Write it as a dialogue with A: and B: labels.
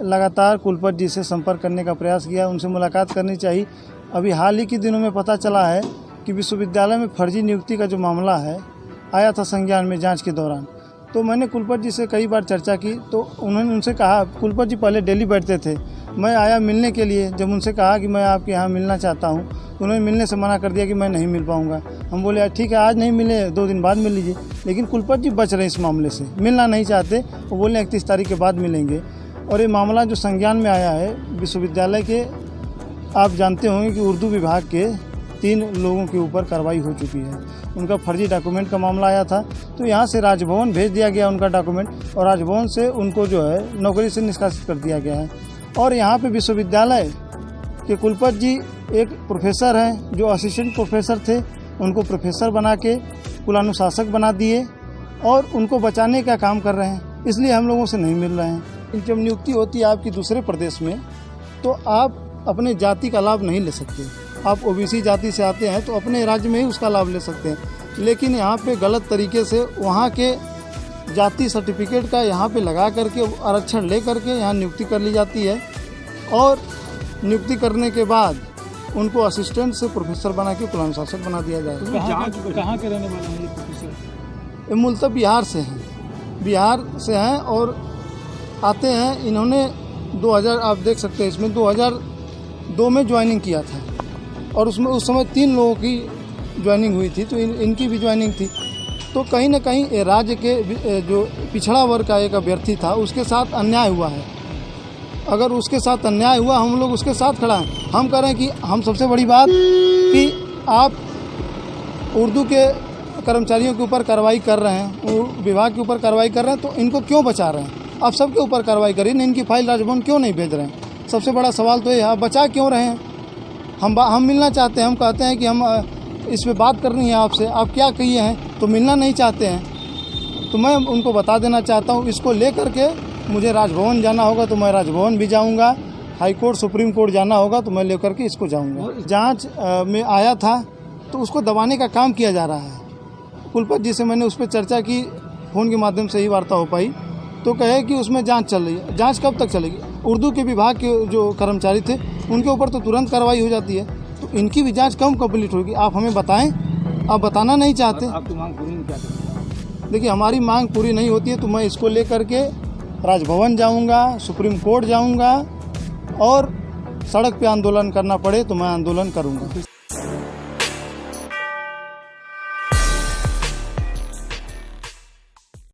A: लगातार कुलपति जी से संपर्क करने का प्रयास किया, उनसे मुलाकात करनी चाहिए। अभी हाल ही के दिनों में पता चला है कि विश्वविद्यालय में फर्जी नियुक्ति का जो मामला है आया था संज्ञान में जांच के दौरान। तो मैंने कुलपति जी से कई बार चर्चा की, तो उन्होंने उनसे कहा, कुलपति जी पहले दिल्ली बैठते थे, मैं आया मिलने के लिए, जब उनसे कहा कि मैं आपके यहाँ मिलना चाहता हूँ, तो उन्होंने मिलने से मना कर दिया कि मैं नहीं मिल पाऊँगा। हम बोले ठीक है, आज नहीं मिले 2 दिन बाद मिल लीजिए, लेकिन कुलपति जी बच रहे इस मामले से, मिलना नहीं चाहते। वो बोले 31 तारीख के बाद मिलेंगे। और ये मामला जो संज्ञान में आया है विश्वविद्यालय के, आप जानते होंगे कि उर्दू विभाग के 3 लोगों के ऊपर कार्रवाई हो चुकी है। उनका फर्जी डॉक्यूमेंट का मामला आया था, तो यहाँ से राजभवन भेज दिया गया उनका डॉक्यूमेंट, और राजभवन से उनको जो है नौकरी से निष्कासित कर दिया गया है। और यहाँ पे विश्वविद्यालय के कुलपति जी एक प्रोफेसर हैं, जो असिस्टेंट प्रोफेसर थे, उनको प्रोफेसर बना के कुलानुशासक बना दिए और उनको बचाने का काम कर रहे हैं। इसलिए हम लोगों से नहीं मिल रहे हैं। जब नियुक्ति होती है आपकी दूसरे प्रदेश में, तो आप अपने जाति का लाभ नहीं ले सकते। आप ओबीसी जाति से आते हैं तो अपने राज्य में ही उसका लाभ ले सकते हैं, लेकिन यहाँ पे गलत तरीके से वहाँ के जाति सर्टिफिकेट का यहाँ पे लगा करके आरक्षण ले करके यहाँ नियुक्ति कर ली जाती है, और नियुक्ति करने के बाद उनको असिस्टेंट से प्रोफेसर बना के कुलानुशासक बना दिया जाए।
B: कहाँ के रहने वाले हैं ये प्रोफेसर?
A: मूलतः बिहार से हैं और आते हैं। इन्होंने 2000, आप देख सकते हैं इसमें 2002 में ज्वाइनिंग किया था, और उसमें उस समय 3 लोगों की ज्वाइनिंग हुई थी, तो इनकी भी ज्वाइनिंग थी। तो कहीं ना कहीं राज्य के जो पिछड़ा वर्ग का एक अभ्यर्थी था, उसके साथ अन्याय हुआ है। अगर उसके साथ अन्याय हुआ, हम लोग उसके साथ खड़ा हैं। हम कह रहे हैं कि हम सबसे बड़ी बात कि आप उर्दू के कर्मचारियों के ऊपर कार्रवाई कर रहे हैं, विभाग के ऊपर कार्रवाई कर रहे हैं, तो इनको क्यों बचा रहे हैं? आप सबके ऊपर कार्रवाई करिए, इनकी फाइल राजभवन क्यों नहीं भेज रहे हैं? सबसे बड़ा सवाल तो ये है, आप बचा क्यों रहे हैं? हम मिलना चाहते हैं, हम कहते हैं कि हम इस पर बात करनी है आपसे, आप क्या किए हैं, तो मिलना नहीं चाहते हैं। तो मैं उनको बता देना चाहता हूँ, इसको ले करके मुझे राजभवन जाना होगा तो मैं राजभवन भी जाऊँगा, हाई कोर्ट सुप्रीम कोर्ट जाना होगा तो मैं लेकर के इसको जाऊँगा। जाँच में आया था तो उसको दबाने का काम किया जा रहा है। कुलपति जी से मैंने उस पर चर्चा की, फ़ोन के माध्यम से ही वार्ता हो पाई, तो कहे कि उसमें जांच चल रही है। जांच कब तक चलेगी? उर्दू के विभाग के जो कर्मचारी थे उनके ऊपर तो तुरंत कार्रवाई हो जाती है, तो इनकी भी जांच कम कंप्लीट होगी? आप हमें बताएं, आप बताना नहीं चाहते।
B: आपकी मांग पूरी नहीं क्या?
A: देखिए, हमारी मांग पूरी नहीं होती है तो मैं इसको लेकर के राजभवन जाऊंगा, सुप्रीम कोर्ट जाऊंगा, और सड़क पे आंदोलन करना पड़े तो मैं आंदोलन करूंगा।